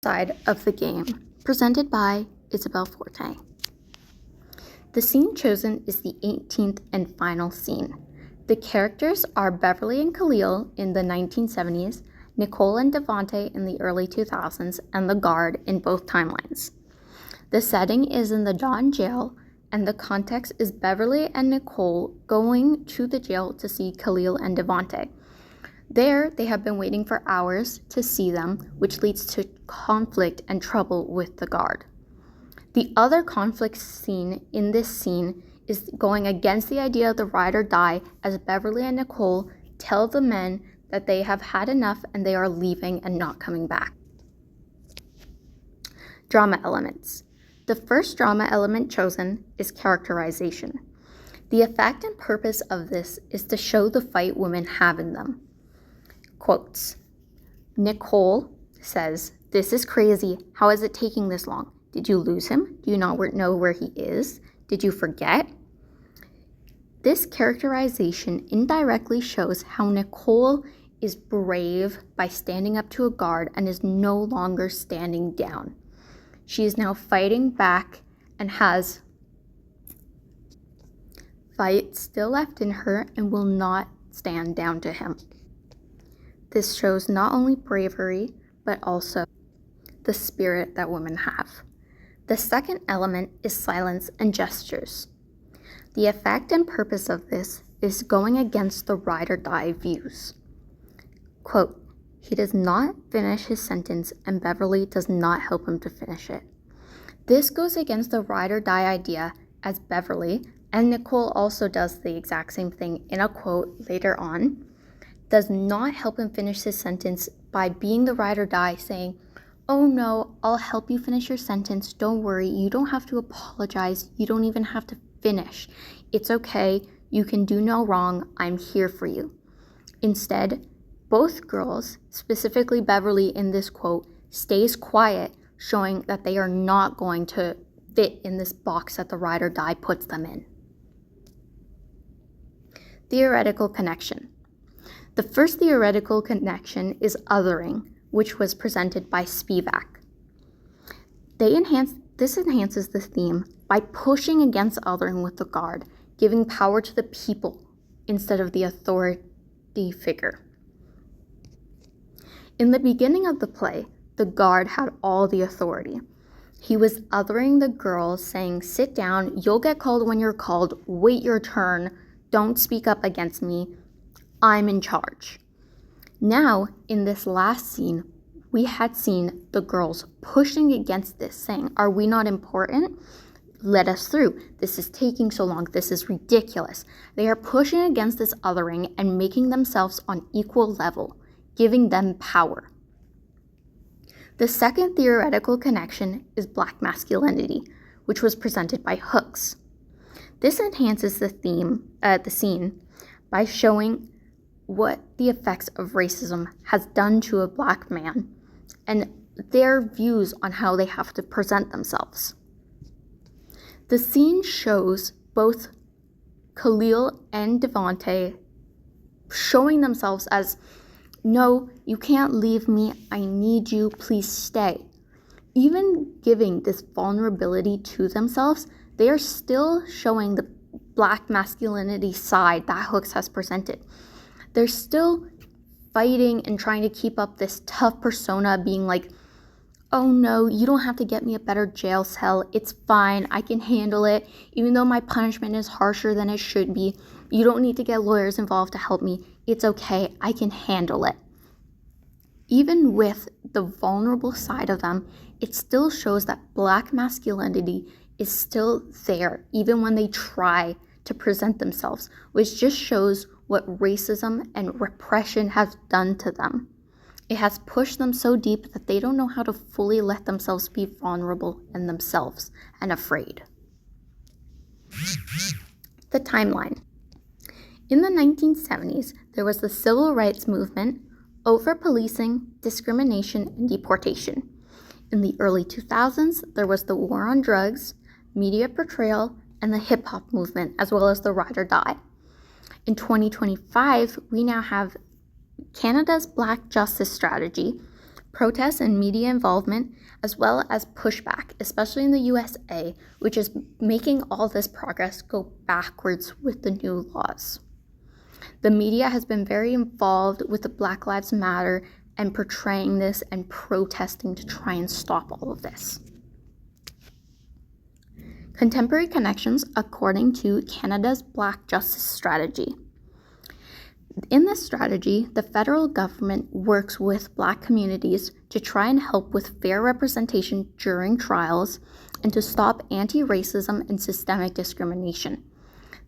Side of the game, presented by Isabel Forte. The scene chosen is the 18th and final scene. The characters are Beverly and Khalil in the 1970s, Nicole and Devontae in the early 2000s, and the guard in both timelines. The setting is in the Dawn jail, and the context is Beverly and Nicole going to the jail to see Khalil and Devontae. There, they have been waiting for hours to see them, which leads to conflict and trouble with the guard. The other conflict scene in this scene is going against the idea of the ride or die, as Beverly and Nicole tell the men that they have had enough and they are leaving and not coming back. Drama elements. The first drama element chosen is characterization. The effect and purpose of this is to show the fight women have in them. Quotes. Nicole says, "This is crazy. How is it taking this long? Did you lose him? Do you not know where he is? Did you forget?" This characterization indirectly shows how Nicole is brave by standing up to a guard and is no longer standing down. She is now fighting back and has fight still left in her and will not stand down to him. This shows not only bravery, but also the spirit that women have. The second element is silence and gestures. The effect and purpose of this is going against the ride or die views. Quote, "He does not finish his sentence and Beverly does not help him to finish it." This goes against the ride or die idea, as Beverly, and Nicole also does the exact same thing in a quote later on, does not help him finish his sentence by being the ride or die, saying, "Oh no, I'll help you finish your sentence. Don't worry, you don't have to apologize. You don't even have to finish. It's okay. You can do no wrong. I'm here for you." Instead, both girls, specifically Beverly in this quote, stays quiet, showing that they are not going to fit in this box that the ride or die puts them in. Theoretical connection. The first theoretical connection is othering, which was presented by Spivak. This enhances the theme by pushing against othering with the guard, giving power to the people instead of the authority figure. In the beginning of the play, the guard had all the authority. He was othering the girls, saying, "Sit down, you'll get called when you're called, wait your turn, don't speak up against me, I'm in charge." Now, in this last scene, we had seen the girls pushing against this, saying, "Are we not important? Let us through. This is taking so long. This is ridiculous." They are pushing against this othering and making themselves on equal level, giving them power. The second theoretical connection is Black masculinity, which was presented by Hooks. This enhances the scene by showing what the effects of racism has done to a Black man and their views on how they have to present themselves. The scene shows both Khalil and Devontae showing themselves as, "No, you can't leave me, I need you, please stay." Even giving this vulnerability to themselves, they are still showing the Black masculinity side that Hooks has presented. They're still fighting and trying to keep up this tough persona, being like, "Oh no, you don't have to get me a better jail cell. It's fine, I can handle it. Even though my punishment is harsher than it should be, you don't need to get lawyers involved to help me. It's okay, I can handle it." Even with the vulnerable side of them, it still shows that Black masculinity is still there, even when they try to present themselves, which just shows what racism and repression has done to them. It has pushed them so deep that they don't know how to fully let themselves be vulnerable in themselves and afraid. The timeline. In the 1970s, there was the civil rights movement, over-policing, discrimination, and deportation. In the early 2000s, there was the war on drugs, media portrayal, and the hip-hop movement, as well as the ride or die. In 2025, we now have Canada's Black Justice Strategy, Protests and media involvement, as well as pushback, especially in the USA, which is making all this progress go backwards with the new laws. The media has been very involved with the Black Lives Matter and portraying this and protesting to try and stop all of this. Contemporary connections according to Canada's Black Justice Strategy. In this strategy, the federal government works with Black communities to try and help with fair representation during trials and to stop anti-racism and systemic discrimination.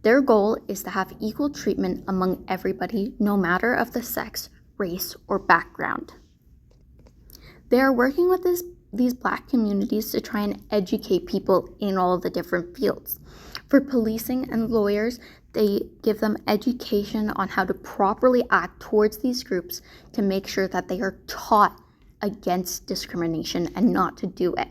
Their goal is to have equal treatment among everybody, no matter of the sex, race, or background. They are working with these Black communities to try and educate people in all the different fields. For policing and lawyers, they give them education on how to properly act towards these groups to make sure that they are taught against discrimination and not to do it.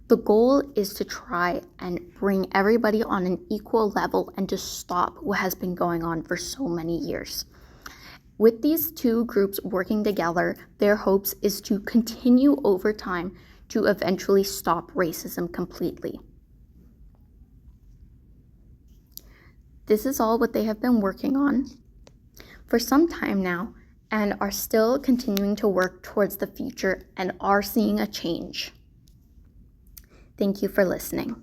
The goal is to try and bring everybody on an equal level and to stop what has been going on for so many years. With these two groups working together, their hopes is to continue over time to eventually stop racism completely. This is all what they have been working on for some time now and are still continuing to work towards the future and are seeing a change. Thank you for listening.